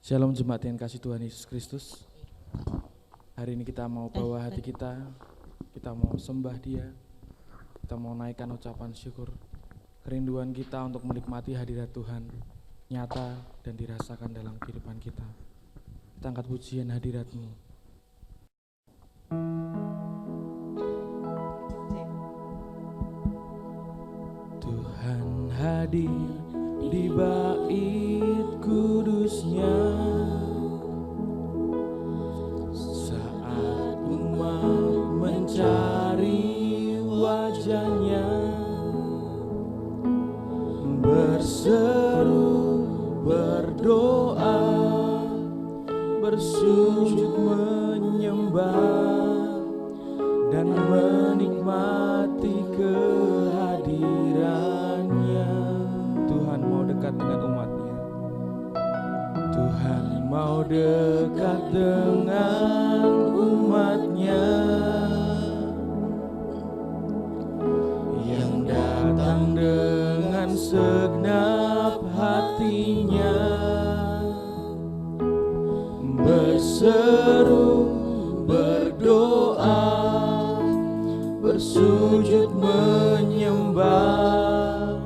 Shalom jemaat yang kasih Tuhan Yesus Kristus. Hari ini kita mau bawa hati kita mau sembah Dia, kita mau naikkan ucapan syukur, kerinduan kita untuk menikmati hadirat Tuhan nyata dan dirasakan dalam kehidupan kita. Kita angkat pujian hadirat-Mu. Tuhan hadir di bait kudusnya saat umat mencari wajahnya, berseru, berdoa, bersujud menyembah dan menikmati kehadirannya. Tuhan mau dekat dengan umatnya. Tuhan mau dekat dengan umatnya yang datang dengan segenap hatinya, berseru, berdoa, bersujud menyembah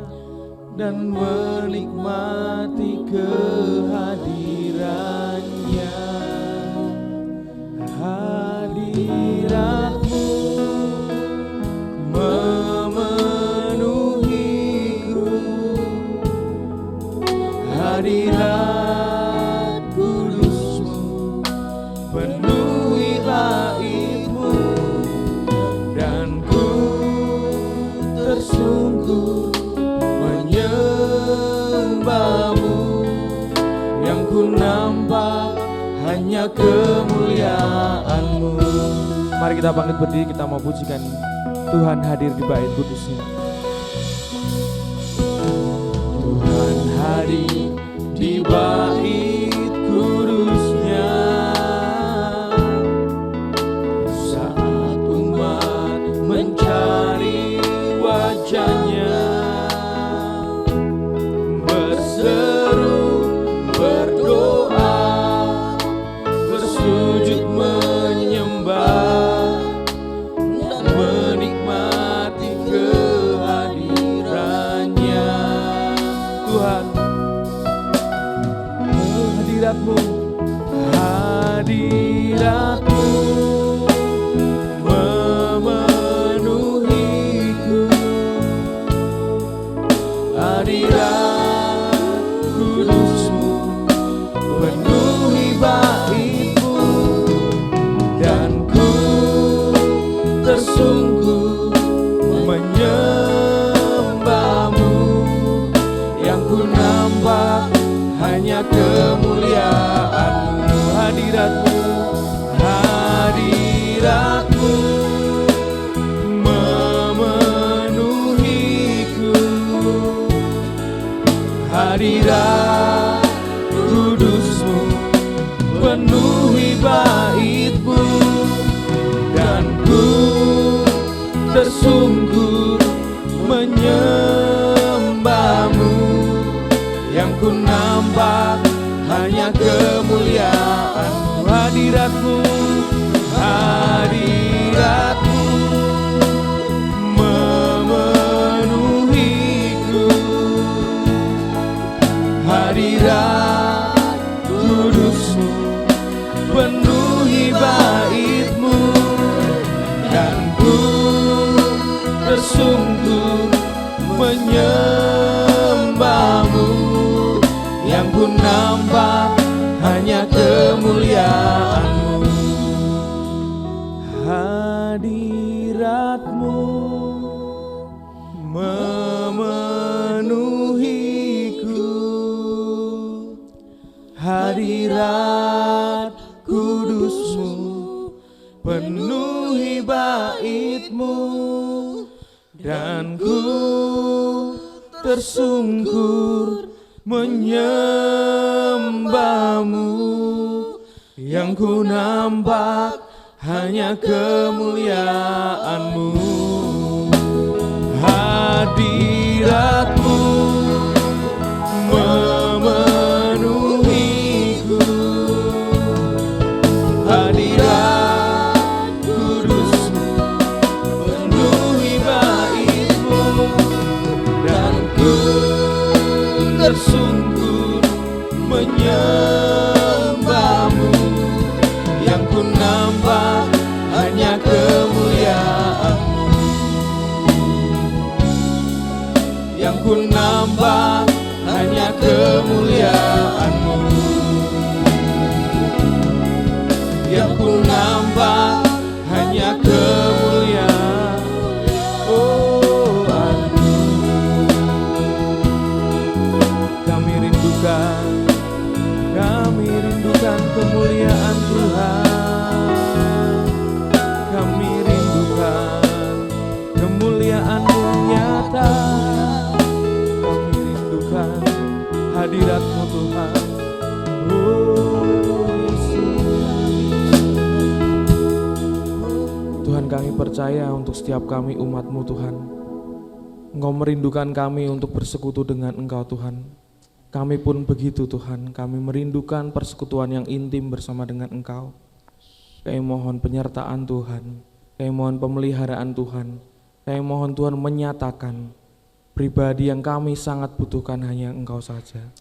dan menikmati kehadirannya. Hadirat-Mu memenuhiku, hadirat kudus-Mu penuhi bait-Mu, dan ku tersungkur menyembah-Mu, yang ku nampak hanya kemuliaan-Mu. Mari kita bangkit berdiri, kita mau pujikan Tuhan hadir di bait kudus-Nya. Tuhan hadir di bait kudus-Nya saat umat mencari wajah-Nya, berseru, berdoa, bersujud menyembah dan menikmati kehadirannya. Tuhan, hadirat-Mu, hadirat-Mu memenuhiku, hadirat kudus-Mu penuhi bait-Mu, dan ku tersungkur menyembah-Mu, yang ku nampak hanya kemuliaan-Mu. Hadirat-Mu, hadirat-Mu memenuhiku, hadirat kudus-Mu penuhi bait-Mu, dan ku tersungkur menyembah-Mu, yang ku nampak hanya kemuliaan-Mu. Hadirat-Mu, hadirat-Mu memenuhiku, hadirat kudus-Mu penuhi bait-Mu, dan ku tersungkur menyembah-Mu, yang ku nampak hanya kemuliaan-Mu. Hadirat-Mu memenuhiku, hadirat kudus-Mu penuhi bait-Mu, dan ku tersungkur menyembah-Mu, yang ku nampak hanya kemuliaan-Mu. Hadirat-Mu memenuhiku, nambah hanya kemuliaan-Mu. Yang ku nambah hanya kemuliaan-Mu. Yang ku nambah hanya kemuliaan. Oh, kami rindukan kemuliaan Tuhan. Kami rindukan kemuliaan-Mu nyata. Kami rindukan hadirat-Mu Tuhan. Oh Yesus. Tuhan, kami percaya untuk setiap kami umat-Mu Tuhan, Engkau merindukan kami untuk bersekutu dengan Engkau Tuhan. Kami pun begitu Tuhan, kami merindukan persekutuan yang intim bersama dengan Engkau. Kami mohon penyertaan Tuhan, kami mohon pemeliharaan Tuhan, kami mohon Tuhan menyatakan pribadi yang kami sangat butuhkan hanya Engkau saja.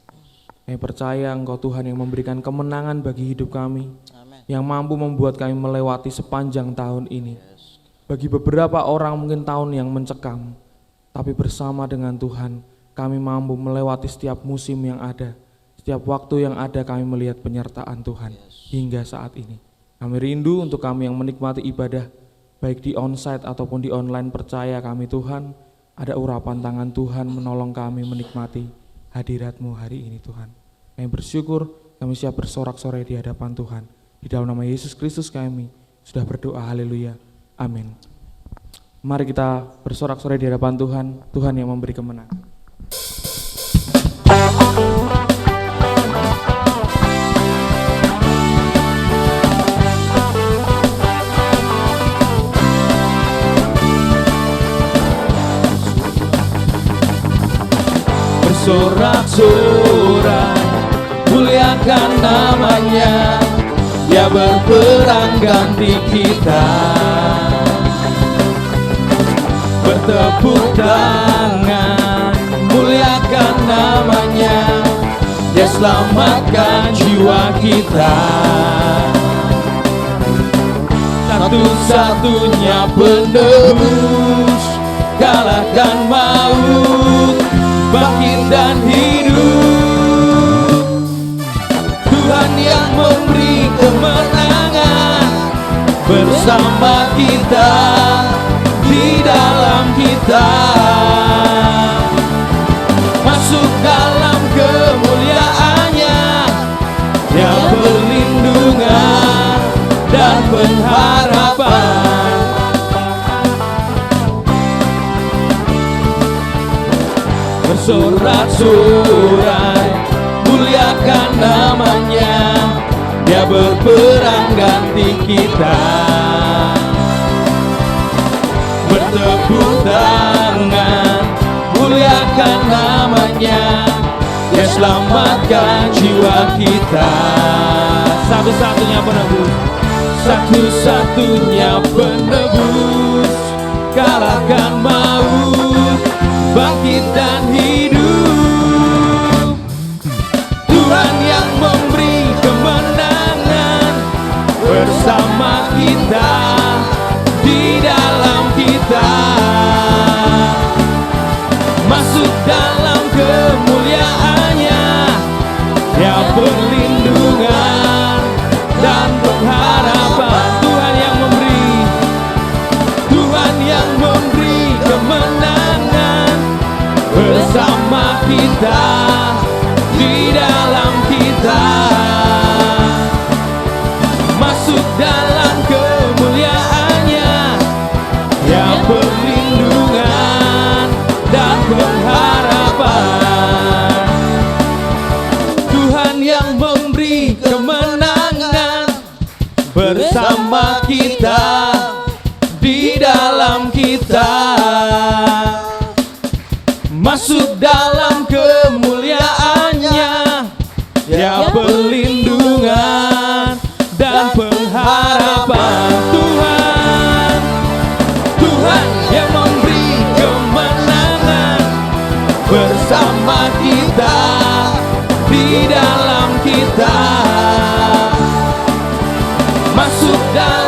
Kami percaya Engkau Tuhan yang memberikan kemenangan bagi hidup kami, yang mampu membuat kami melewati sepanjang tahun ini. Bagi beberapa orang mungkin tahun yang mencekam, tapi bersama dengan Tuhan kami mampu melewati setiap musim yang ada, setiap waktu yang ada kami melihat penyertaan Tuhan hingga saat ini. Kami rindu untuk kami yang menikmati ibadah, baik di onsite ataupun di online, percaya kami Tuhan, ada urapan tangan Tuhan menolong kami menikmati hadirat-Mu hari ini Tuhan. Kami bersyukur, kami siap bersorak-sorai di hadapan Tuhan. Di dalam nama Yesus Kristus kami sudah berdoa, haleluya, amin. Mari kita bersorak-sorai di hadapan Tuhan, Tuhan yang memberi kemenangan. Bersorak-sorai, muliakan namanya, Dia berperang ganti kita. Bertepuk tangan, muliakan namanya, Dia selamatkan jiwa kita. Satu-satunya penebus, kalahkan maut, bangkit dan hidup. Tuhan yang memberi kemenangan bersama kita, di dalam kita. Masuk dalam kemuliaan-Nya, yang perlindungan dan pengharapan. Bersorak-sorai, muliakan namanya, Dia berperang ganti kita. Bertepuk tangan, muliakan namanya, Dia selamatkan jiwa kita. Satu-satunya penebus, satu-satunya penebus, kalahkan maut, bangkit dan hidup. Tuhan yang memberi kemenangan bersama kita, di dalam kita. Masuk dalam kemuliaan-Nya, yang perlindungan dan pengharapan. Tuhan yang memberi kemenangan bersama kita, di dalam kita. Masuk dalam kemuliaan-Nya, yang perlindungan dan pengharapan. Tuhan yang memberi kemenangan bersama kita, di dalam kita. Masuk dalam kemuliaan-Nya, yang perlindungan dan pengharapan. Tuhan yang memberi kemenangan bersama kita, di dalam kita. Masuk dalam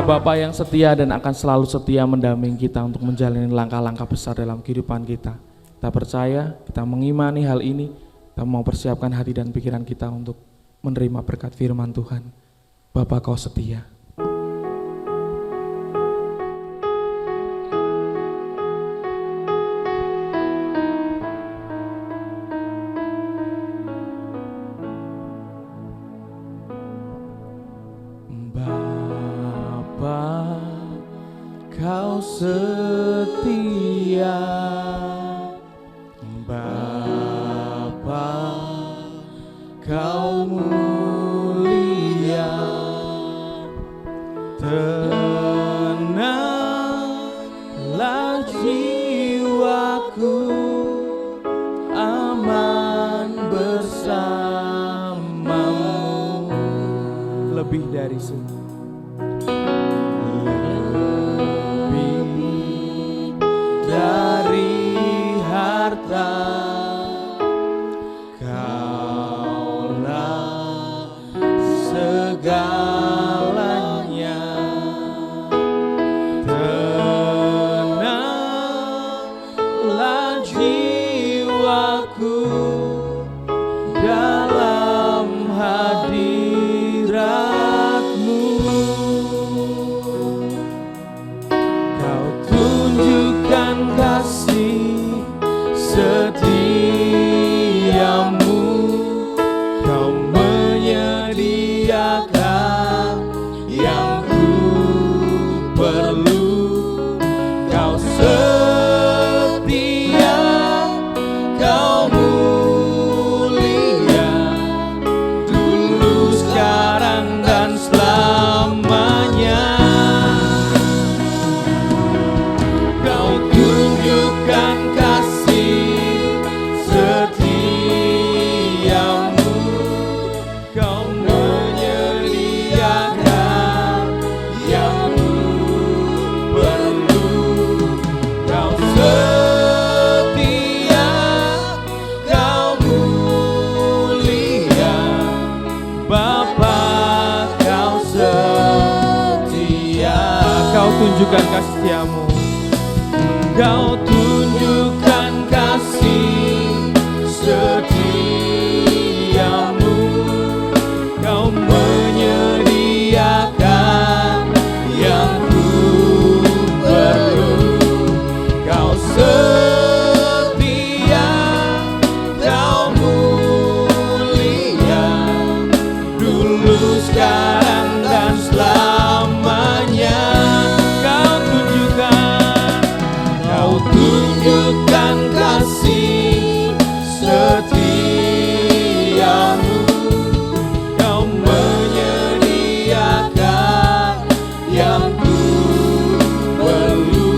Dia Bapa yang setia dan akan selalu setia mendampingi kita untuk menjalani langkah-langkah besar dalam kehidupan kita. Kita percaya, kita mengimani hal ini, kita mau persiapkan hati dan pikiran kita untuk menerima berkat firman Tuhan. Bapa, Kau setia. Bapa, Kau setia. Bapa, Kau mulia. Tenanglah jiwaku, aman bersamamu. Lebih dari semua, lebih dari harta, Kaulah segalanya. Tenanglah jiwaku dalam hadirat-Mu. Kau tunjukkan kasih setiamu, Kau menyediakan yang ku perlu. Kau setia, Kau mulia, dulu, sekarang, dan selamanya. Kau tunjukkan kasih setiamu, Kau menyediakan yang ku perlu. Kau setia, Kau mulia, Bapa, Kau setia. Kau tunjukkan kasih setiamu, Kau tunjukkan kasih setiamu, Kau menyediakan yang ku perlu. Kau setia, Kau mulia, dulu, sekarang, dan selamanya. Kau tunjukkan kasih setiamu, Kau menyediakan yang ku perlu.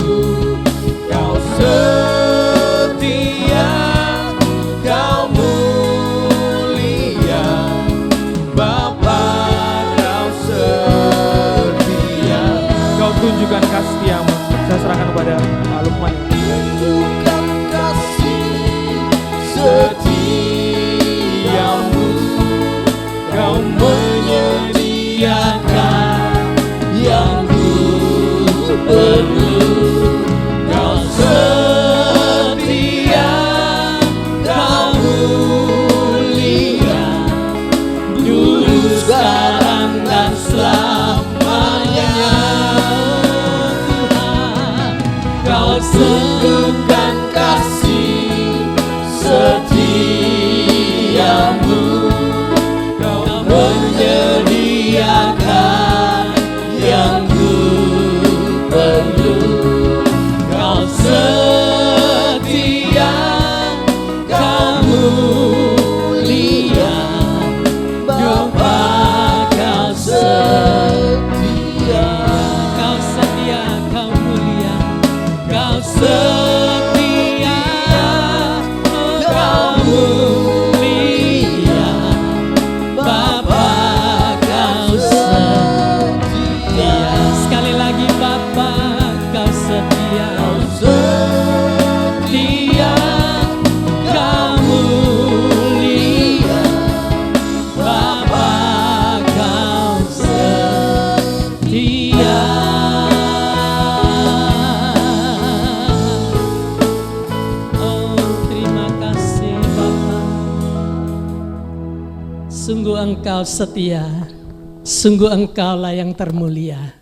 Kau setia, Kau mulia, Bapa, Kau setia. Kau tunjukkan kasih setiamu. Saya serahkan kepada Pak Lukman. Tunjukkan kasih setiamu, Kau menyediakan yang ku perlu. Kau setia, Kau mulia, dulu, sekarang, dan selamanya. Kau tunjukkan kasih setiamu, Kau menyediakan yang ku perlu. Kau setia, Kau mulia, Bapa, Kau setia. Kau setia, Kau mulia, Kau setia, Kau mulia, Bapa, Kau setia. Sekali lagi, Bapa, Kau setia. Kau setia, Kau mulia, Bapa, Kau setia. Engkau setia, sungguh Engkaulah yang termulia.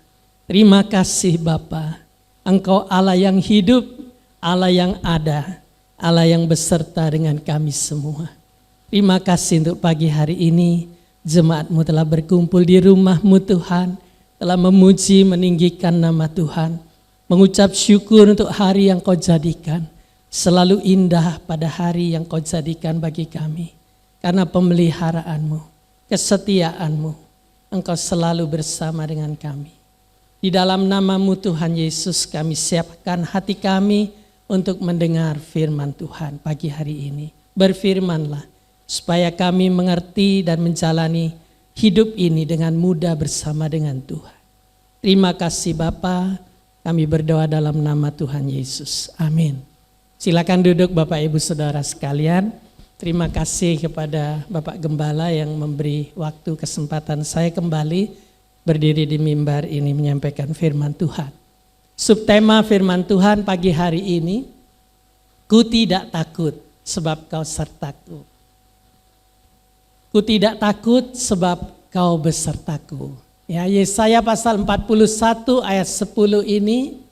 Terima kasih Bapa, Engkau Allah yang hidup, Allah yang ada, Allah yang beserta dengan kami semua. Terima kasih untuk pagi hari ini, jemaat-Mu telah berkumpul di rumah-Mu Tuhan, telah memuji, meninggikan nama Tuhan, mengucap syukur untuk hari yang Kau jadikan, selalu indah pada hari yang Kau jadikan bagi kami. Karena pemeliharaanmu, kesetiaanmu, Engkau selalu bersama dengan kami. Di dalam nama-Mu Tuhan Yesus kami siapkan hati kami untuk mendengar firman Tuhan pagi hari ini. Berfirmanlah supaya kami mengerti dan menjalani hidup ini dengan mudah bersama dengan Tuhan. Terima kasih Bapa, kami berdoa dalam nama Tuhan Yesus. Amin. Silakan duduk Bapak Ibu Saudara sekalian. Terima kasih kepada Bapak Gembala yang memberi waktu kesempatan saya kembali berdiri di mimbar ini menyampaikan firman Tuhan. Subtema firman Tuhan pagi hari ini, ku tidak takut sebab Kau sertaku. Ku tidak takut sebab Kau besertaku. Ya, Yesaya pasal 41 ayat 10 ini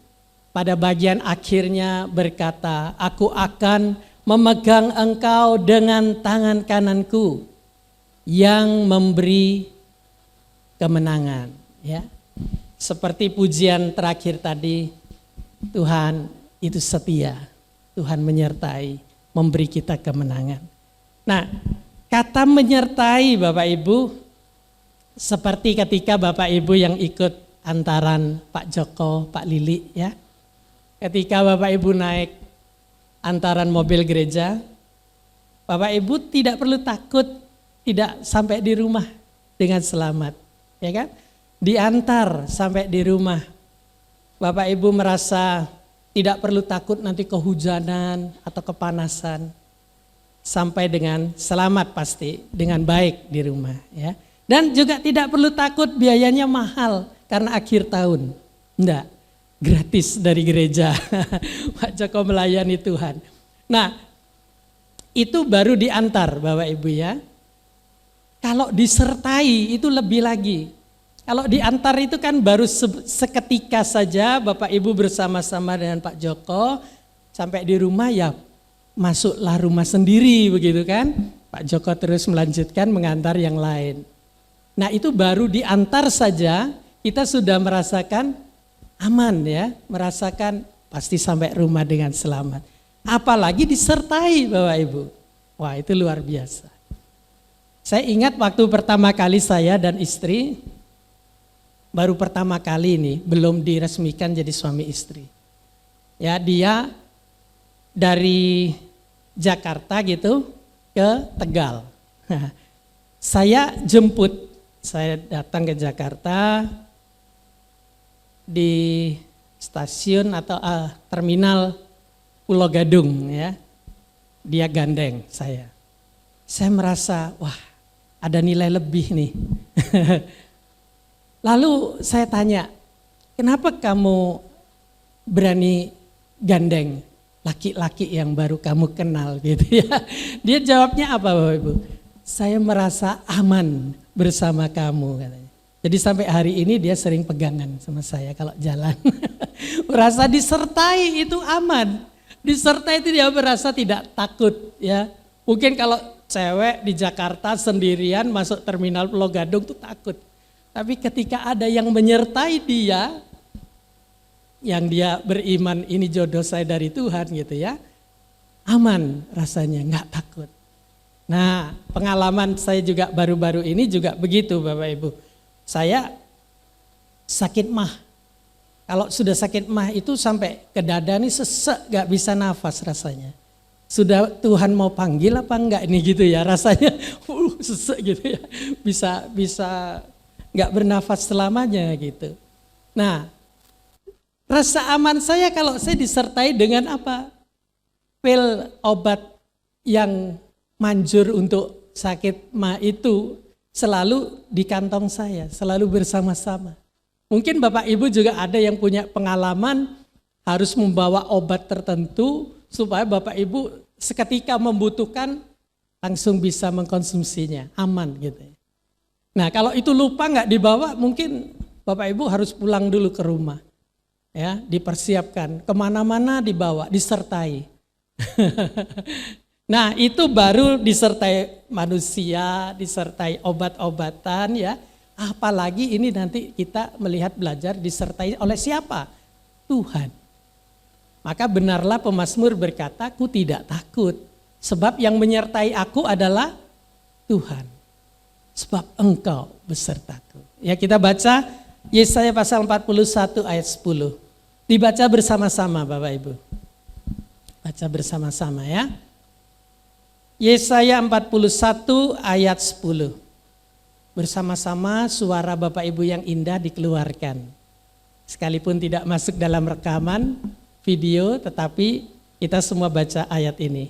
pada bagian akhirnya berkata, aku akan memegang engkau dengan tangan kananku yang memberi kemenangan. Ya, seperti pujian terakhir tadi, Tuhan itu setia, Tuhan menyertai, memberi kita kemenangan. Nah, kata menyertai Bapak Ibu, seperti ketika Bapak Ibu yang ikut antaran Pak Joko, Pak Lili ya. Ketika Bapak Ibu naik antaran mobil gereja, Bapak Ibu tidak perlu takut tidak sampai di rumah dengan selamat, ya kan? Diantar sampai di rumah. Bapak Ibu merasa tidak perlu takut nanti kehujanan atau kepanasan. Sampai dengan selamat pasti, dengan baik di rumah, ya. Dan juga tidak perlu takut biayanya mahal karena akhir tahun. Enggak. Gratis dari gereja. Pak Joko melayani Tuhan. Nah, itu baru diantar Bapak Ibu ya. Kalau disertai itu lebih lagi. Kalau diantar itu kan baru seketika saja Bapak Ibu bersama-sama dengan Pak Joko sampai di rumah ya masuklah rumah sendiri begitu kan. Pak Joko terus melanjutkan mengantar yang lain. Nah, itu baru diantar saja kita sudah merasakan aman ya, merasakan pasti sampai rumah dengan selamat. Apalagi disertai Bapak Ibu. Wah, itu luar biasa. Saya ingat waktu pertama kali saya dan istri, baru pertama kali ini, belum diresmikan jadi suami istri. Ya, dia dari Jakarta gitu ke Tegal. Saya jemput, saya datang ke Jakarta, di stasiun atau terminal Pulau Gadung ya, dia gandeng saya. Saya merasa wah ada nilai lebih nih. Lalu saya tanya, kenapa kamu berani gandeng laki-laki yang baru kamu kenal gitu ya? Dia jawabnya apa Bapak Ibu? Saya merasa aman bersama kamu katanya. Jadi sampai hari ini dia sering pegangan sama saya kalau jalan. Merasa disertai itu aman. Disertai itu dia merasa tidak takut ya. Mungkin kalau cewek di Jakarta sendirian masuk terminal Pulau Gadung itu takut. Tapi ketika ada yang menyertai dia, yang dia beriman ini jodoh saya dari Tuhan gitu ya, aman rasanya, nggak takut. Nah, pengalaman saya juga baru-baru ini juga begitu Bapak Ibu. Saya sakit mah. Kalau sudah sakit mah itu sampai ke dada nih sesek, gak bisa nafas rasanya. Sudah Tuhan mau panggil apa enggak ini gitu ya rasanya. Sesek gitu ya. Bisa gak bernafas selamanya gitu. Nah, rasa aman saya kalau saya disertai dengan apa? Pil obat yang manjur untuk sakit mah itu selalu di kantong saya, selalu bersama-sama. Mungkin Bapak Ibu juga ada yang punya pengalaman harus membawa obat tertentu supaya Bapak Ibu seketika membutuhkan langsung bisa mengkonsumsinya, aman gitu. Nah kalau itu lupa nggak dibawa, mungkin Bapak Ibu harus pulang dulu ke rumah. Ya, dipersiapkan, kemana-mana dibawa, disertai. Nah itu baru disertai manusia, disertai obat-obatan ya. Apalagi ini nanti kita melihat belajar disertai oleh siapa? Tuhan. Maka benarlah pemazmur berkata, aku tidak takut. Sebab yang menyertai aku adalah Tuhan. Sebab engkau besertaku. Ya kita baca Yesaya pasal 41 ayat 10. Dibaca bersama-sama Bapak Ibu. Baca bersama-sama ya. Yesaya 41 ayat 10. Bersama-sama suara Bapak Ibu yang indah dikeluarkan. Sekalipun tidak masuk dalam rekaman video, tetapi kita semua baca ayat ini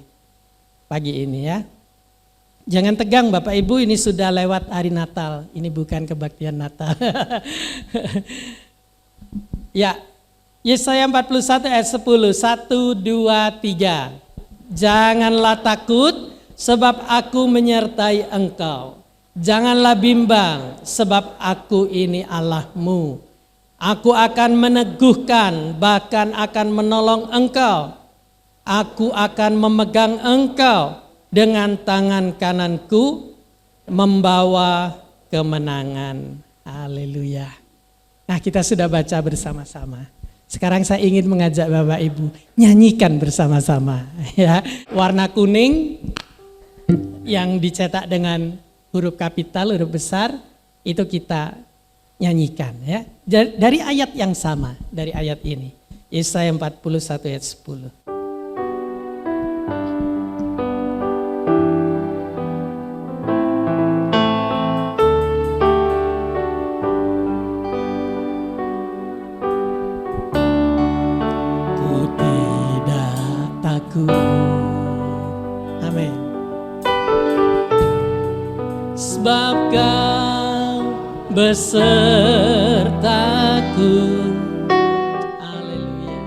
pagi ini ya. Jangan tegang Bapak Ibu, ini sudah lewat hari Natal, ini bukan kebaktian Natal. Ya, Yesaya 41 ayat 10, 1, 2, 3. Janganlah takut sebab aku menyertai engkau. Janganlah bimbang sebab aku ini Allahmu. Aku akan meneguhkan, bahkan akan menolong engkau. Aku akan memegang engkau dengan tangan kananku, membawa kemenangan. Haleluya. Nah kita sudah baca bersama-sama. Sekarang saya ingin mengajak Bapak Ibu nyanyikan bersama-sama. Ya, warna kuning yang dicetak dengan huruf kapital, huruf besar, itu kita nyanyikan ya. Dari ayat yang sama, dari ayat ini. Yesaya 41 ayat 10. Ku tidak takut. Amin. Sebab kau besertaku. Haleluya.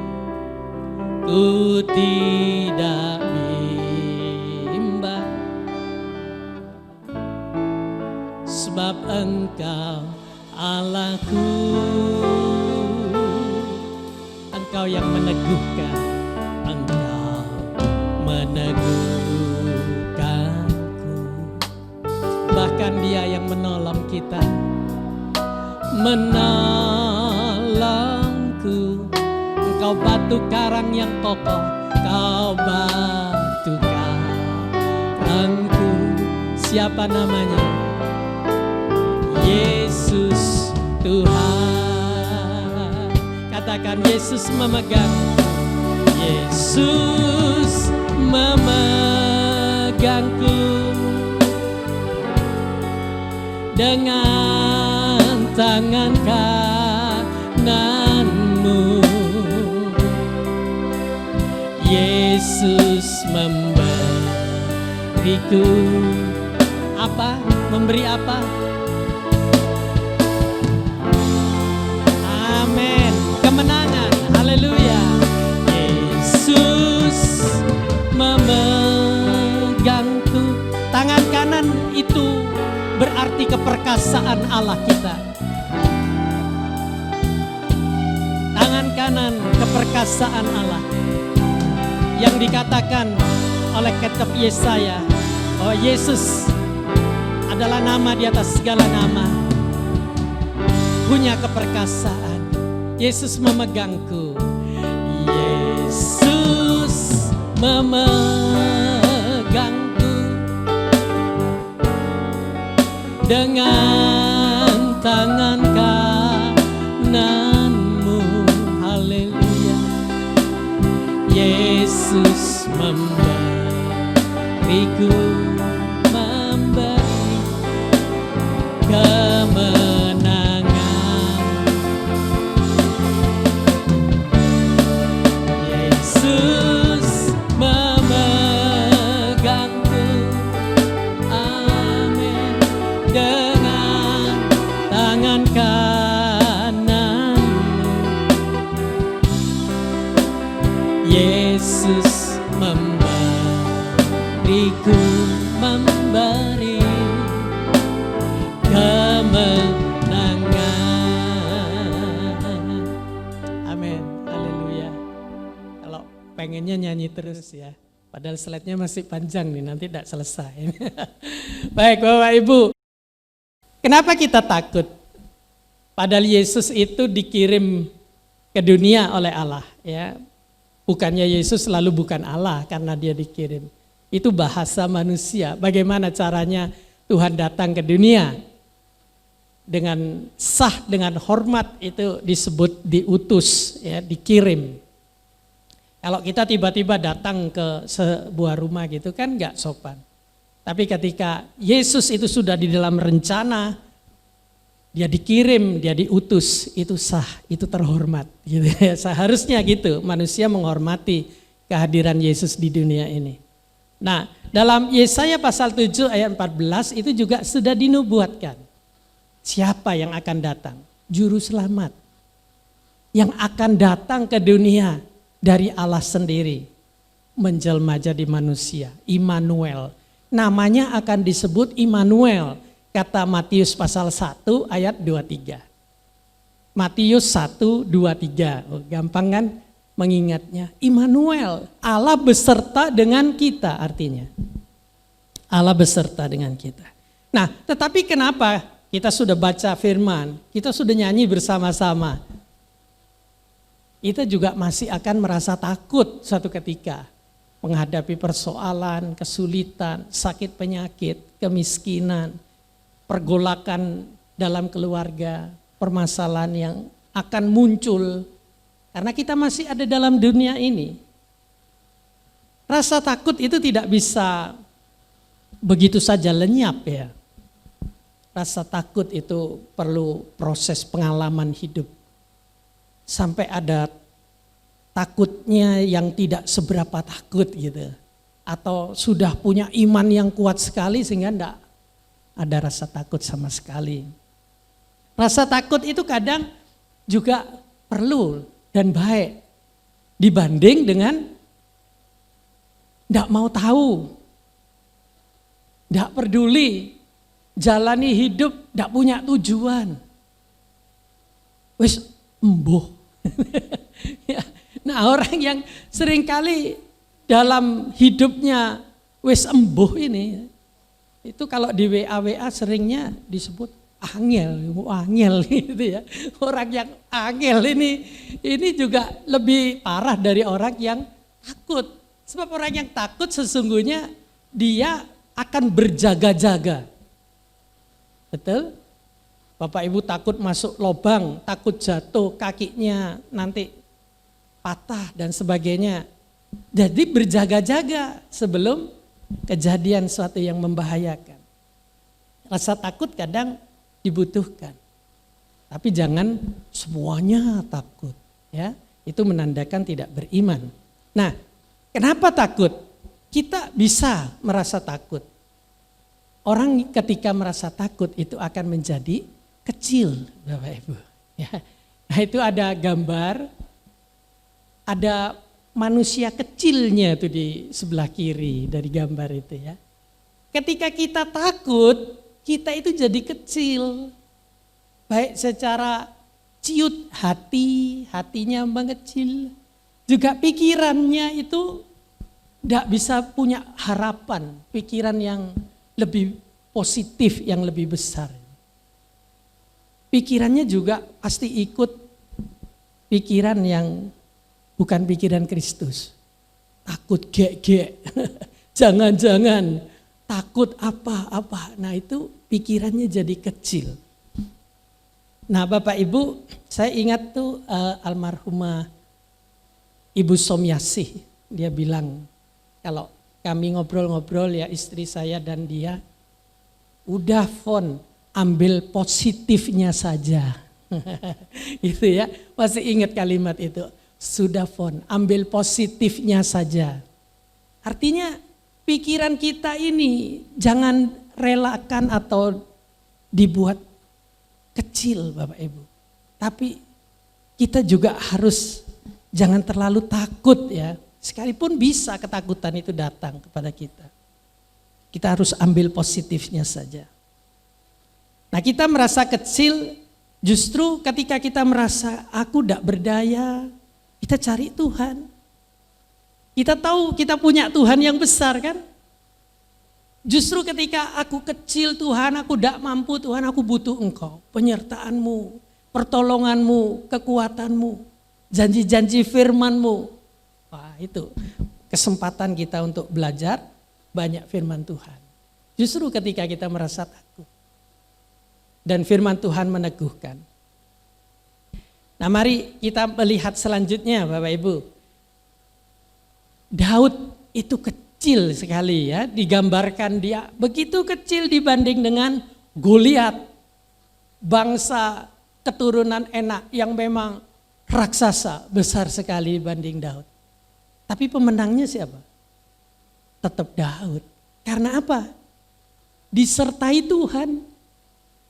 Ku tidak bimbang, sebab engkau Allahku. Engkau yang meneguhkan, engkau meneguhkanku. Bahkan Dia yang menolong kita, menolongku. Engkau batu karang yang kokoh, kau batu karangku. Siapa namanya? Yesus Tuhan. Katakan Yesus memegang. Yesus memegangku dengan tangan kananmu. Yesus memberiku apa? Memberi apa? Amin. Kemenangan. Haleluya. Yesus memegangku. Tangan kanan itu berarti keperkasaan Allah kita. Tangan kanan keperkasaan Allah. Yang dikatakan oleh kitab Yesaya bahwa Yesus adalah nama di atas segala nama, punya keperkasaan. Yesus memegangku. Yesus memegangku dengan tangan kananmu. Haleluya. Yesus memberiku, memberi kemenangan. Yesus memegangku. Amin. Dengan tangan kananmu. Yesus memberiku, memberi kemenangan. pengennya nyanyi terus ya. Padahal slide-nya masih panjang nih, nanti tidak selesai. Baik Bapak Ibu, kenapa kita takut? Padahal Yesus itu dikirim ke dunia oleh Allah ya. Bukannya Yesus selalu bukan Allah karena dia dikirim. Itu bahasa manusia. Bagaimana caranya Tuhan datang ke dunia? Dengan sah, dengan hormat itu disebut diutus ya, dikirim. Kalau kita tiba-tiba datang ke sebuah rumah gitu kan enggak sopan. Tapi ketika Yesus itu sudah di dalam rencana, dia dikirim, dia diutus, itu sah, itu terhormat. Gitu ya. Seharusnya gitu, manusia menghormati kehadiran Yesus di dunia ini. Nah, dalam Yesaya pasal 7 ayat 14 itu juga sudah dinubuatkan. Siapa yang akan datang? Juru selamat. Yang akan datang ke dunia dari Allah sendiri. Menjelma jadi manusia, Immanuel. Namanya akan disebut Immanuel. Kata Matius pasal 1 ayat 23. Matius 1, 23. Oh, gampang kan mengingatnya? Immanuel, Allah beserta dengan kita artinya. Allah beserta dengan kita. Nah, tetapi kenapa kita sudah baca firman, kita sudah nyanyi bersama-sama. Kita juga masih akan merasa takut suatu ketika menghadapi persoalan, kesulitan, sakit penyakit, kemiskinan, pergolakan dalam keluarga, permasalahan yang akan muncul karena kita masih ada dalam dunia ini. Rasa takut itu tidak bisa begitu saja lenyap ya. Rasa takut itu perlu proses pengalaman hidup. Sampai ada takutnya yang tidak seberapa takut gitu. Atau sudah punya iman yang kuat sekali sehingga enggak ada rasa takut sama sekali. Rasa takut itu kadang juga perlu dan baik dibanding dengan enggak mau tahu, enggak peduli, jalani hidup enggak punya tujuan. Wis embuh. Nah, orang yang seringkali dalam hidupnya wis embuh ini, itu kalau di WA seringnya disebut angel gitu ya. Orang yang angel ini juga lebih parah dari orang yang takut. Sebab orang yang takut sesungguhnya dia akan berjaga-jaga. Betul? Bapak Ibu takut masuk lubang, takut jatuh, kakinya nanti patah dan sebagainya. Jadi berjaga-jaga sebelum kejadian suatu yang membahayakan. Rasa takut kadang dibutuhkan. Tapi jangan semuanya takut, ya. Itu menandakan tidak beriman. Nah, kenapa takut? Kita bisa merasa takut. Orang ketika merasa takut itu akan menjadi kecil, Bapak Ibu. Ya. Nah, itu ada gambar, ada manusia kecilnya itu di sebelah kiri dari gambar itu ya. Ketika kita takut, kita itu jadi kecil. Baik secara ciut hatinya mengecil. Juga pikirannya itu tidak bisa punya harapan, pikiran yang lebih positif, yang lebih besar. Pikirannya juga pasti ikut pikiran yang bukan pikiran Kristus. Takut gek-gek, jangan-jangan, takut apa-apa. Nah itu pikirannya jadi kecil. Nah Bapak Ibu, saya ingat tuh almarhumah Ibu Somyasih. Dia bilang, kalau kami ngobrol-ngobrol ya istri saya dan dia, udah Fon, ambil positifnya saja. Itu ya, masih ingat kalimat itu. Sudah Fon, ambil positifnya saja. Artinya pikiran kita ini jangan relakan atau dibuat kecil Bapak Ibu. Tapi kita juga harus jangan terlalu takut ya. Sekalipun bisa ketakutan itu datang kepada kita. Kita harus ambil positifnya saja. Nah kita merasa kecil justru ketika kita merasa aku tidak berdaya, kita cari Tuhan. Kita tahu kita punya Tuhan yang besar kan? Justru ketika aku kecil Tuhan, aku tidak mampu Tuhan, aku butuh Engkau. Penyertaan-Mu, pertolongan-Mu, kekuatan-Mu, janji-janji firman-Mu. Wah itu kesempatan kita untuk belajar banyak firman Tuhan. Justru ketika kita merasa takut. Dan firman Tuhan meneguhkan. Nah mari kita melihat selanjutnya Bapak Ibu. Daud itu kecil sekali ya, digambarkan dia begitu kecil dibanding dengan Goliat. Bangsa keturunan Enak yang memang raksasa besar sekali dibanding Daud. Tapi pemenangnya siapa? Tetap Daud. Karena apa? Disertai Tuhan.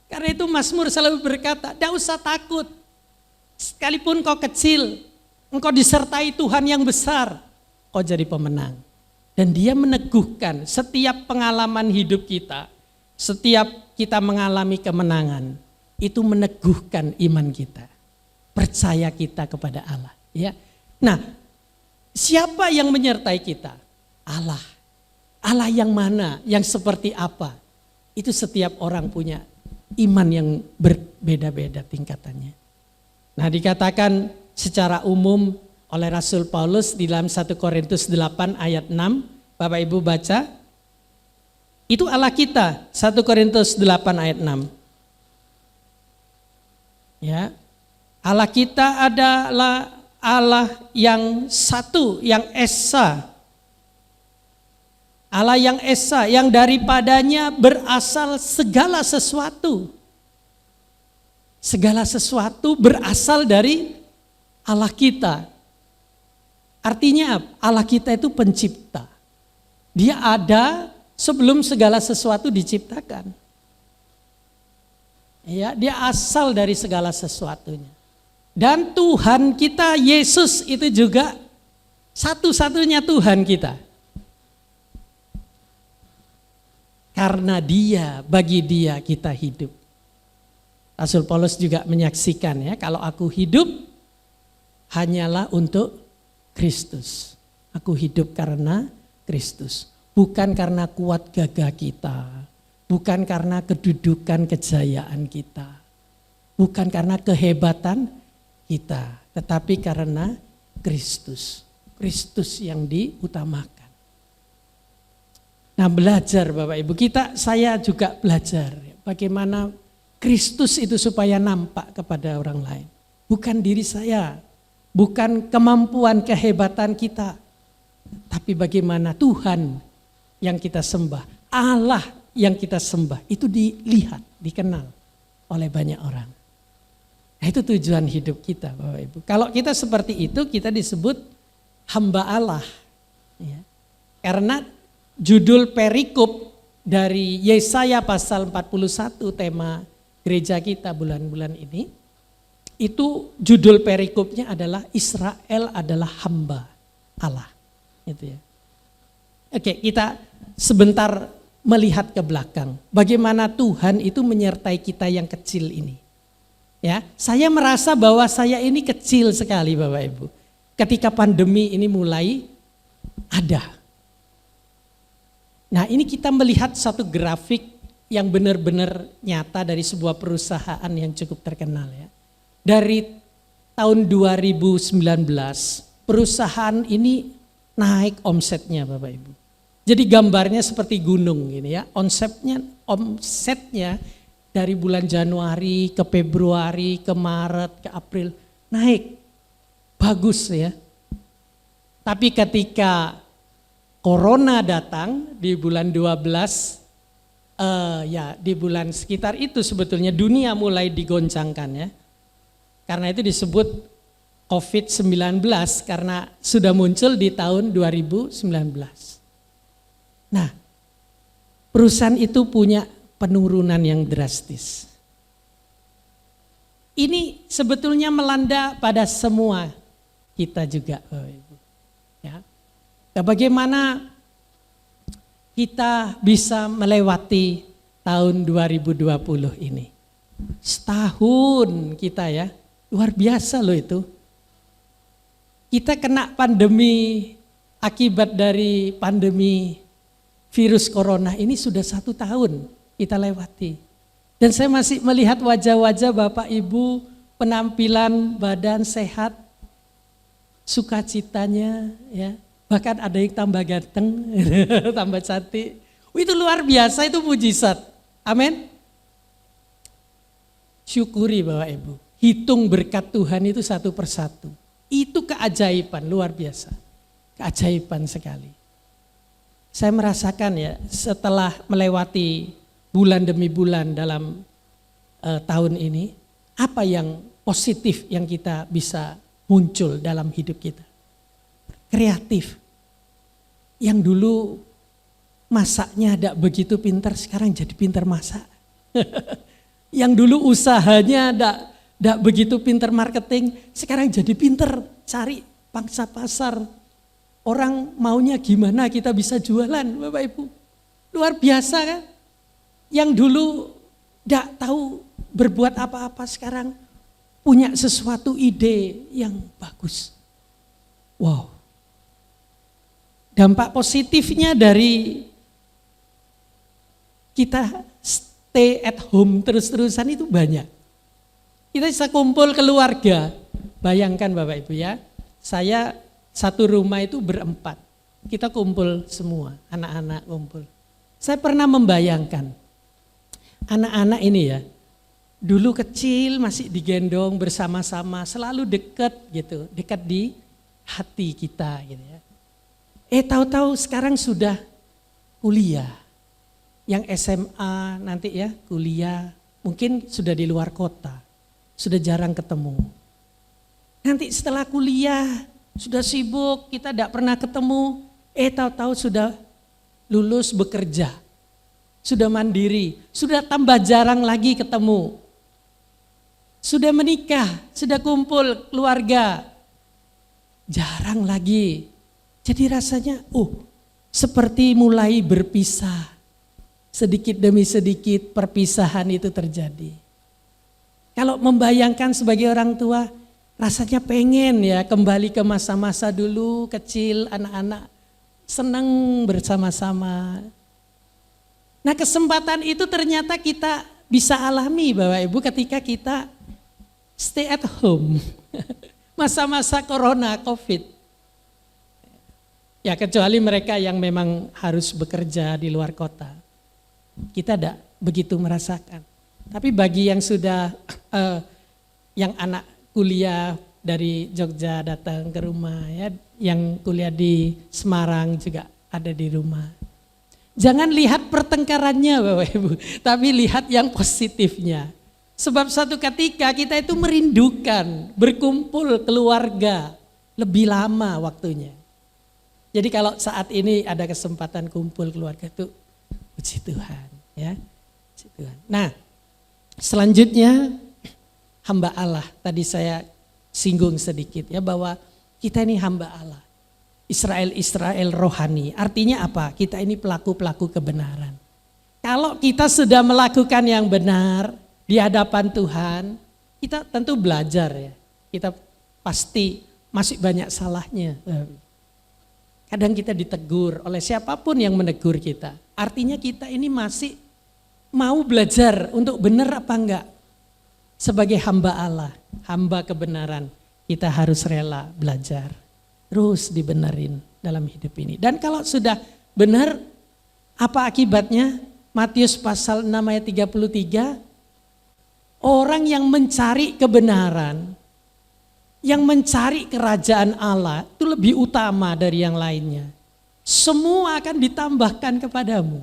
Karena itu Mazmur selalu berkata, tidak usah takut. Sekalipun kau kecil, engkau disertai Tuhan yang besar, kau jadi pemenang. Dan dia meneguhkan setiap pengalaman hidup kita, setiap kita mengalami kemenangan, itu meneguhkan iman kita. Percaya kita kepada Allah. Ya. Nah, siapa yang menyertai kita? Allah. Allah yang mana? Yang seperti apa? Itu setiap orang punya iman yang berbeda-beda tingkatannya. Nah dikatakan secara umum oleh Rasul Paulus di dalam 1 Korintus 8 ayat 6. Bapak Ibu baca. Itu Allah kita. 1 Korintus 8 ayat 6. Ya. Allah kita adalah Allah yang satu, yang esa. Allah yang esa, yang daripadanya berasal segala sesuatu. Segala sesuatu berasal dari Allah kita. Artinya Allah kita itu pencipta. Dia ada sebelum segala sesuatu diciptakan. Ya, dia asal dari segala sesuatunya. Dan Tuhan kita, Yesus itu juga satu-satunya Tuhan kita. Karena dia, bagi dia kita hidup. Rasul Paulus juga menyaksikan ya, kalau aku hidup hanyalah untuk Kristus. Aku hidup karena Kristus. Bukan karena kuat gagah kita. Bukan karena kedudukan kejayaan kita. Bukan karena kehebatan kita. Tetapi karena Kristus. Kristus yang diutamakan. Nah belajar Bapak Ibu, saya juga belajar bagaimana Kristus itu supaya nampak kepada orang lain. Bukan diri saya, bukan kemampuan kehebatan kita, tapi bagaimana Tuhan yang kita sembah, Allah yang kita sembah itu dilihat, dikenal oleh banyak orang. Nah, itu tujuan hidup kita Bapak Ibu. Kalau kita seperti itu kita disebut hamba Allah. Ya. Karena judul perikop dari Yesaya pasal 41 tema gereja kita bulan-bulan ini, itu judul perikopnya adalah Israel adalah hamba Allah. Gitu ya. Oke, kita sebentar melihat ke belakang. Bagaimana Tuhan itu menyertai kita yang kecil ini. Ya, saya merasa bahwa saya ini kecil sekali Bapak Ibu. Ketika pandemi ini mulai ada. Nah ini kita melihat satu grafik yang benar-benar nyata dari sebuah perusahaan yang cukup terkenal ya. Dari tahun 2019 perusahaan ini naik omsetnya Bapak Ibu. Jadi gambarnya seperti gunung gini ya. Omsetnya dari bulan Januari ke Februari ke Maret ke April naik. Bagus ya. Tapi ketika Corona datang di bulan 12, di bulan sekitar itu sebetulnya dunia mulai digoncangkan ya. Karena itu disebut COVID-19 karena sudah muncul di tahun 2019. Nah, perusahaan itu punya penurunan yang drastis. Ini sebetulnya melanda pada semua kita juga. Ya. Nah, bagaimana kita bisa melewati tahun 2020 ini? Setahun kita ya, luar biasa loh itu. Kita kena pandemi akibat dari pandemi virus corona ini sudah 1 tahun kita lewati. Dan saya masih melihat wajah-wajah Bapak Ibu, penampilan badan sehat, sukacitanya, ya. Bahkan ada yang tambah ganteng, tambah cantik. Itu luar biasa, itu mujizat. Amin. Syukuri Bapak Ibu. Hitung berkat Tuhan itu satu persatu. Itu keajaiban luar biasa. Keajaiban sekali. Saya merasakan ya, setelah melewati bulan demi bulan dalam tahun ini, apa yang positif yang kita bisa muncul dalam hidup kita? Kreatif. Yang dulu masaknya tidak begitu pintar, sekarang jadi pintar masak. Yang dulu usahanya tidak begitu pintar marketing, sekarang jadi pintar cari pangsa pasar. Orang maunya gimana kita bisa jualan, Bapak Ibu. Luar biasa kan? Yang dulu tidak tahu berbuat apa-apa, sekarang punya sesuatu ide yang bagus. Wow. Dampak positifnya dari kita stay at home terus-terusan itu banyak. Kita bisa kumpul keluarga. Bayangkan Bapak Ibu ya, saya satu rumah itu berempat. Kita kumpul semua, anak-anak kumpul. Saya pernah membayangkan, anak-anak ini ya, dulu kecil masih digendong bersama-sama, selalu dekat gitu, dekat di hati kita gitu ya. Tahu-tahu sekarang sudah kuliah, yang SMA nanti ya kuliah, mungkin sudah di luar kota, sudah jarang ketemu. Nanti setelah kuliah, sudah sibuk, kita tidak pernah ketemu, tahu-tahu sudah lulus bekerja, sudah mandiri, sudah tambah jarang lagi ketemu. Sudah menikah, sudah kumpul keluarga, jarang lagi. Jadi rasanya, seperti mulai berpisah. Sedikit demi sedikit perpisahan itu terjadi. Kalau membayangkan sebagai orang tua, rasanya pengen ya kembali ke masa-masa dulu kecil, anak-anak senang bersama-sama. Nah kesempatan itu ternyata kita bisa alami Bapak Ibu ketika kita stay at home. Masa-masa corona, COVID. Ya kecuali mereka yang memang harus bekerja di luar kota. Kita tidak begitu merasakan. Tapi bagi yang sudah, yang anak kuliah dari Jogja datang ke rumah, ya, yang kuliah di Semarang juga ada di rumah. Jangan lihat pertengkarannya Bapak Ibu, tapi lihat yang positifnya. Sebab suatu ketika kita itu merindukan berkumpul keluarga lebih lama waktunya. Jadi kalau saat ini ada kesempatan kumpul keluarga itu, puji Tuhan ya. Puji Tuhan. Nah selanjutnya hamba Allah, tadi saya singgung sedikit ya bahwa kita ini hamba Allah. Israel rohani, artinya apa? Kita ini pelaku-pelaku kebenaran. Kalau kita sudah melakukan yang benar di hadapan Tuhan, kita tentu belajar ya. Kita pasti masih banyak salahnya. Kadang kita ditegur oleh siapapun yang menegur kita. Artinya kita ini masih mau belajar untuk benar apa enggak. Sebagai hamba Allah, hamba kebenaran, kita harus rela belajar. Terus dibenerin dalam hidup ini. Dan kalau sudah benar, apa akibatnya? Matius pasal 6 ayat 33, orang yang mencari kebenaran, yang mencari kerajaan Allah itu lebih utama dari yang lainnya. Semua akan ditambahkan kepadamu.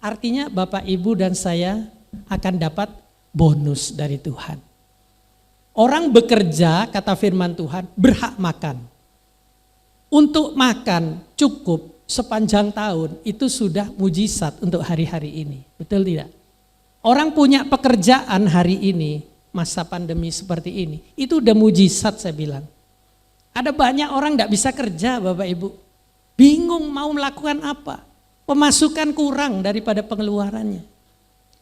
Artinya Bapak, Ibu dan saya akan dapat bonus dari Tuhan. Orang bekerja, kata firman Tuhan, berhak makan. Untuk makan cukup sepanjang tahun itu sudah mujizat untuk hari-hari ini. Betul tidak? Orang punya pekerjaan hari ini, masa pandemi seperti ini, itu udah mujizat saya bilang. Ada banyak orang gak bisa kerja Bapak Ibu. Bingung mau melakukan apa. Pemasukan kurang daripada pengeluarannya.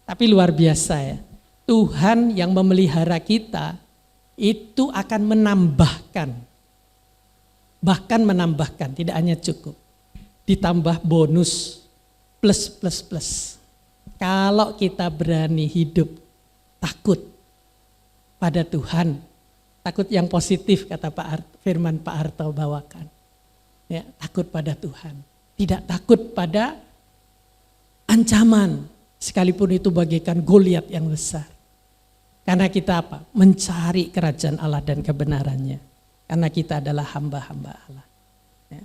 Tapi luar biasa ya. Tuhan yang memelihara kita itu akan menambahkan bahkan menambahkan, tidak hanya cukup. Ditambah bonus, plus. Kalau kita berani hidup takut pada Tuhan, takut yang positif kata firman Pak Harto bawakan. Ya, takut pada Tuhan, tidak takut pada ancaman, sekalipun itu bagaikan Goliat yang besar. Karena kita apa? Mencari kerajaan Allah dan kebenarannya. Karena kita adalah hamba-hamba Allah. Ya.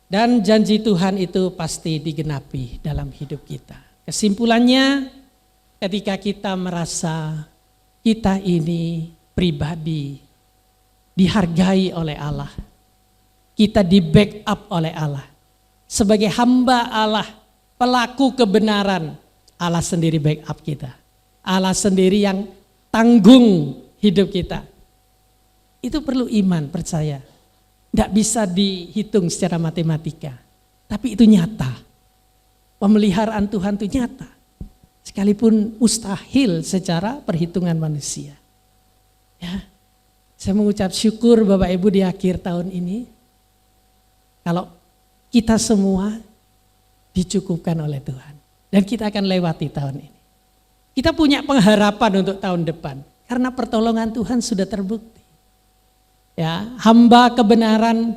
Dan janji Tuhan itu pasti digenapi dalam hidup kita. Kesimpulannya, ketika kita merasa kita ini pribadi dihargai oleh Allah, kita di backup oleh Allah. Sebagai hamba Allah, pelaku kebenaran, Allah sendiri backup kita. Allah sendiri yang tanggung hidup kita. Itu perlu iman, percaya. Tidak bisa dihitung secara matematika. Tapi itu nyata. Pemeliharaan Tuhan itu nyata. Sekalipun mustahil secara perhitungan manusia. Ya. Saya mengucap syukur Bapak Ibu di akhir tahun ini. Kalau kita semua dicukupkan oleh Tuhan. Dan kita akan lewati tahun ini. Kita punya pengharapan untuk tahun depan. Karena pertolongan Tuhan sudah terbukti. Ya, hamba kebenaran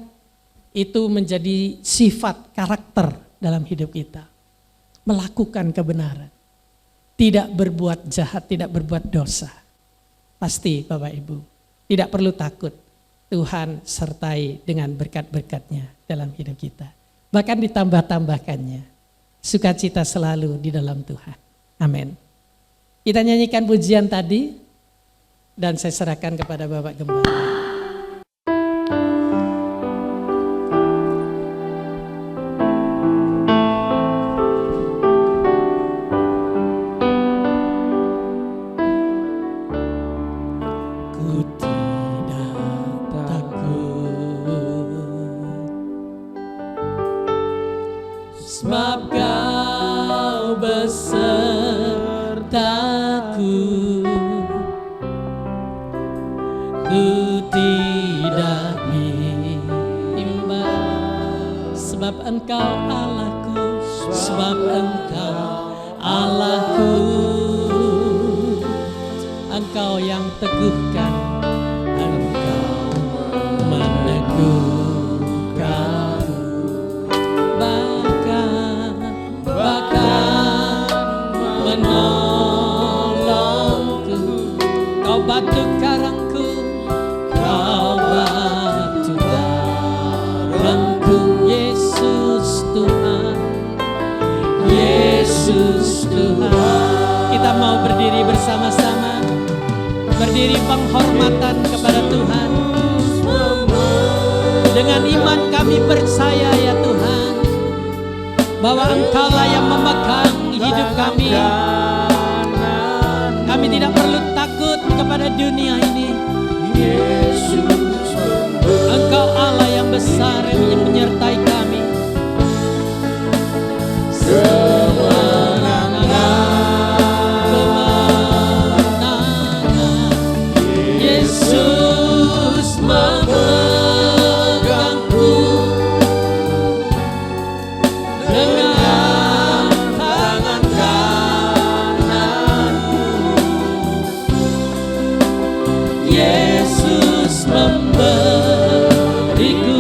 itu menjadi sifat karakter dalam hidup kita. Melakukan kebenaran. Tidak berbuat jahat, tidak berbuat dosa. Pasti Bapak Ibu, tidak perlu takut. Tuhan sertai dengan berkat-berkat-Nya dalam hidup kita. Bahkan ditambah-tambahkannya. Sukacita selalu di dalam Tuhan. Amin. Kita nyanyikan pujian tadi dan saya serahkan kepada Bapak Gembala. Sebab Kau besertaku, ku tidak bimbang. Sebab Engkau Allahku, sebab Engkau Allahku, Engkau yang teguhkan, Engkau meneguhkan. Menolongku, Kau batu karangku, Kau batu karangku. Yesus Tuhan, Yesus Tuhan. Kita mau berdiri bersama-sama, berdiri penghormatan kepada Tuhan. Dengan iman kami percaya ya Tuhan, bahwa Engkaulah yang memegang hidup kami. Kami tidak perlu takut kepada dunia ini. Engkau Allah yang besar yang menyertai kami. Kemenangan Yesus memegangku dengan tangan kananku. Yesus memberiku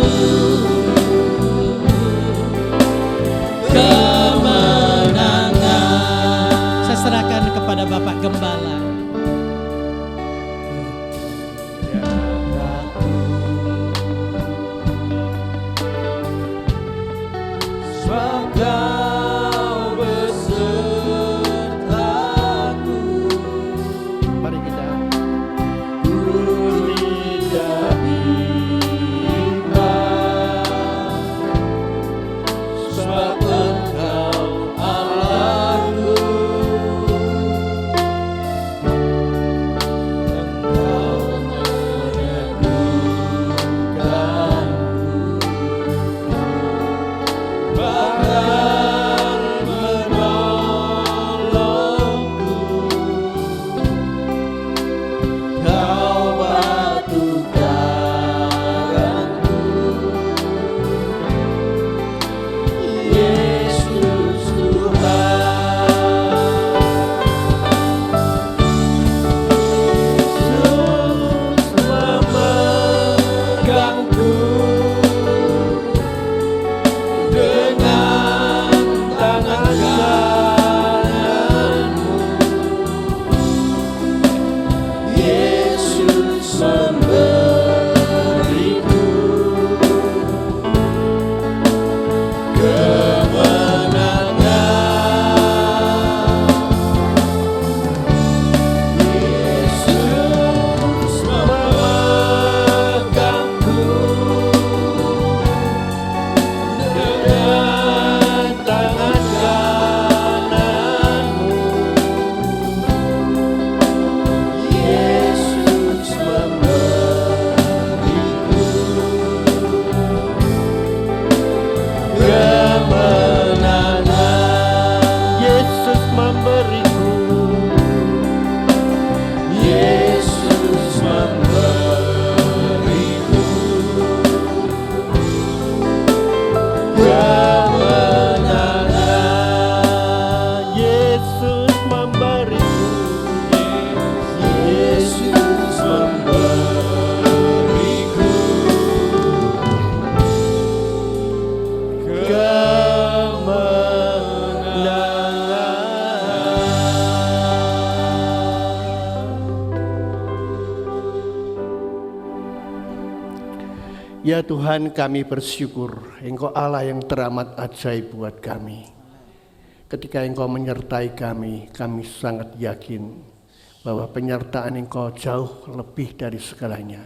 Ya Tuhan, kami bersyukur Engkau Allah yang teramat ajaib buat kami. Ketika Engkau menyertai kami sangat yakin bahwa penyertaan Engkau jauh lebih dari segalanya.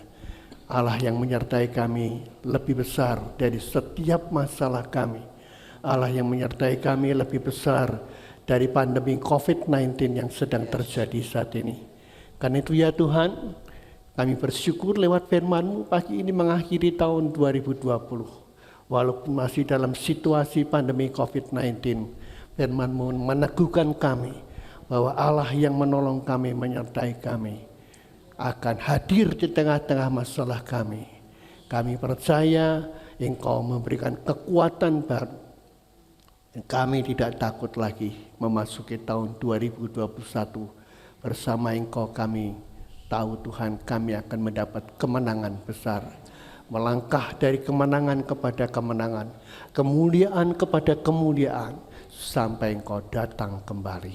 Allah yang menyertai kami lebih besar dari setiap masalah kami. Allah yang menyertai kami lebih besar dari pandemi COVID-19 yang sedang terjadi saat ini. Karena itu ya Tuhan, kami bersyukur lewat firman-Mu pagi ini mengakhiri tahun 2020. Walaupun masih dalam situasi pandemi COVID-19, firman-Mu meneguhkan kami bahwa Allah yang menolong kami, menyertai kami, akan hadir di tengah-tengah masalah kami. Kami percaya Engkau memberikan kekuatan baru. Kami tidak takut lagi memasuki tahun 2021 bersama Engkau. Kami tahu Tuhan, kami akan mendapat kemenangan besar. Melangkah dari kemenangan kepada kemenangan, kemuliaan kepada kemuliaan, sampai Engkau datang kembali.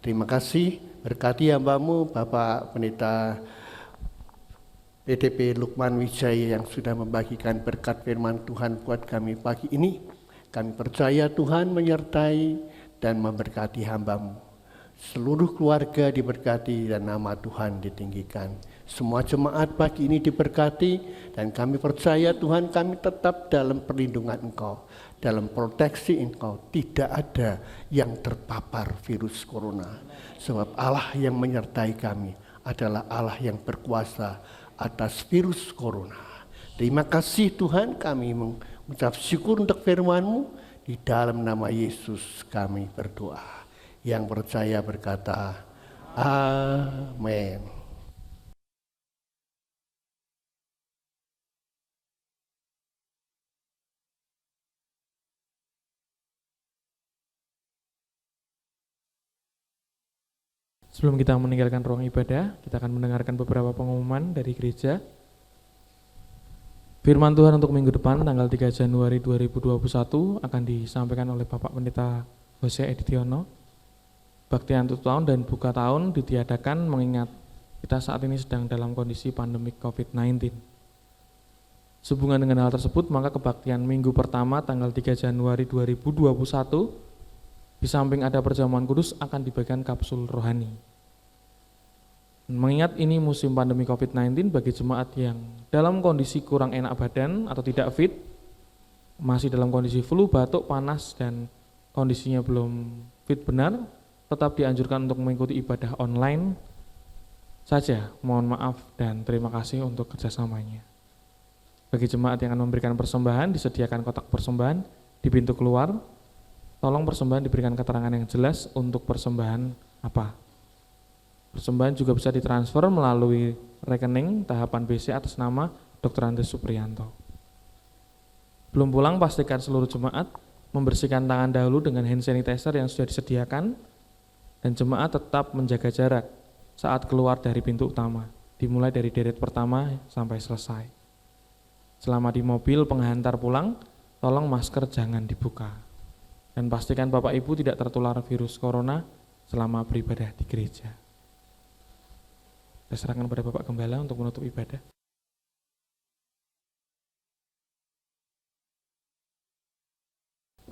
Terima kasih, berkati hamba-Mu Bapak Pendeta PDP Lukman Wijaya yang sudah membagikan berkat firman Tuhan buat kami pagi ini. Kami percaya Tuhan menyertai dan memberkati hamba-Mu. Seluruh keluarga diberkati dan nama Tuhan ditinggikan. Semua jemaat pagi ini diberkati dan kami percaya Tuhan, kami tetap dalam perlindungan Engkau, dalam proteksi Engkau. Tidak ada yang terpapar virus corona. Sebab Allah yang menyertai kami adalah Allah yang berkuasa atas virus corona. Terima kasih Tuhan, kami mengucap syukur untuk firman-Mu. Di dalam nama Yesus kami berdoa. Yang percaya berkata, amin. Sebelum kita meninggalkan ruang ibadah, kita akan mendengarkan beberapa pengumuman dari gereja. Firman Tuhan untuk minggu depan, tanggal 3 Januari 2021, akan disampaikan oleh Bapak Pendeta Hose Editiono. Baktian tutup tahun dan buka tahun ditiadakan mengingat kita saat ini sedang dalam kondisi pandemi COVID-19. Sehubungan dengan hal tersebut, maka kebaktian minggu pertama tanggal 3 Januari 2021, di samping ada perjamuan kudus akan dibagikan kapsul rohani. Mengingat ini musim pandemi COVID-19, bagi jemaat yang dalam kondisi kurang enak badan atau tidak fit, masih dalam kondisi flu, batuk, panas, dan kondisinya belum fit benar, tetap dianjurkan untuk mengikuti ibadah online saja. Mohon maaf dan terima kasih untuk kerjasamanya. Bagi jemaat yang akan memberikan persembahan, disediakan kotak persembahan di pintu keluar. Tolong persembahan diberikan keterangan yang jelas untuk persembahan apa. Persembahan juga bisa ditransfer melalui rekening tahapan BC atas nama Dr. Andres Supriyanto. Belum pulang, pastikan seluruh jemaat membersihkan tangan dahulu dengan hand sanitizer yang sudah disediakan, dan jemaat tetap menjaga jarak saat keluar dari pintu utama, dimulai dari deret pertama sampai selesai. Selama di mobil penghantar pulang, tolong masker jangan dibuka. Dan pastikan Bapak Ibu tidak tertular virus corona selama beribadah di gereja. Saya serahkan kepada Bapak Gembala untuk menutup ibadah.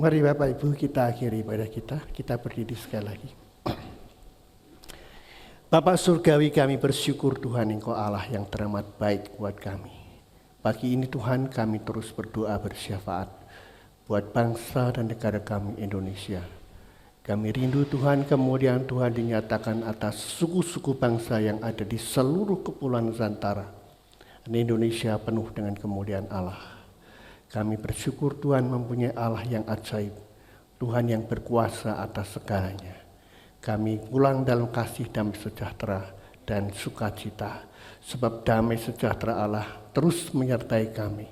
Mari Bapak Ibu kita akhiri ibadah kita berdiri sekali lagi. Bapak surgawi, kami bersyukur Tuhan Engkau Allah yang teramat baik buat kami. Pagi ini Tuhan kami terus berdoa bersyafaat buat bangsa dan negara kami Indonesia. Kami rindu Tuhan kemudian Tuhan dinyatakan atas suku-suku bangsa yang ada di seluruh kepulauan Nusantara. Indonesia penuh dengan kemuliaan Allah. Kami bersyukur Tuhan mempunyai Allah yang ajaib, Tuhan yang berkuasa atas segalanya. Kami pulang dalam kasih damai sejahtera dan sukacita, sebab damai sejahtera Allah terus menyertai kami.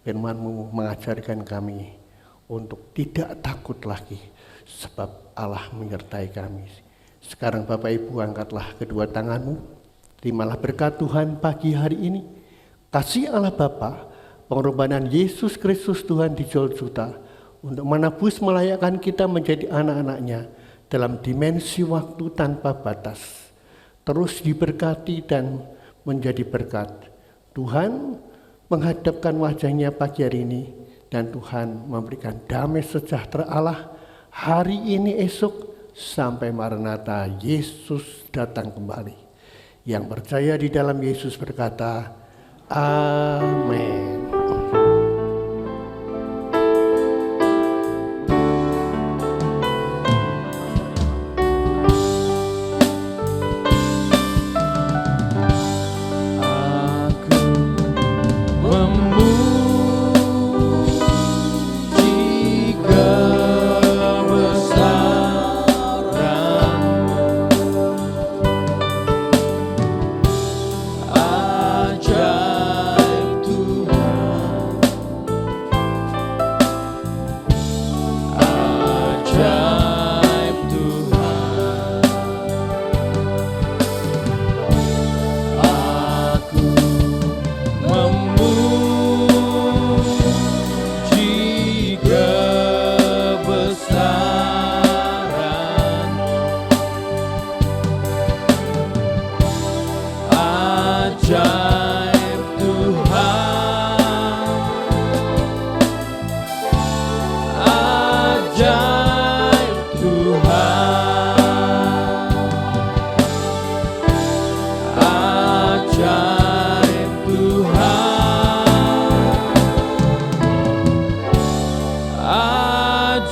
Firman-Mu mengajarkan kami untuk tidak takut lagi, sebab Allah menyertai kami. Sekarang Bapak Ibu angkatlah kedua tangan-Mu, terimalah berkat Tuhan pagi hari ini. Kasih Allah Bapa, pengorbanan Yesus Kristus Tuhan di Golgota untuk menebus melayakkan kita menjadi anak-anak-Nya dalam dimensi waktu tanpa batas. Terus diberkati dan menjadi berkat. Tuhan menghadapkan wajah-Nya pagi hari ini dan Tuhan memberikan damai sejahtera Allah hari ini esok sampai Maranatha Yesus datang kembali. Yang percaya di dalam Yesus berkata, amin.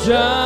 Ajaib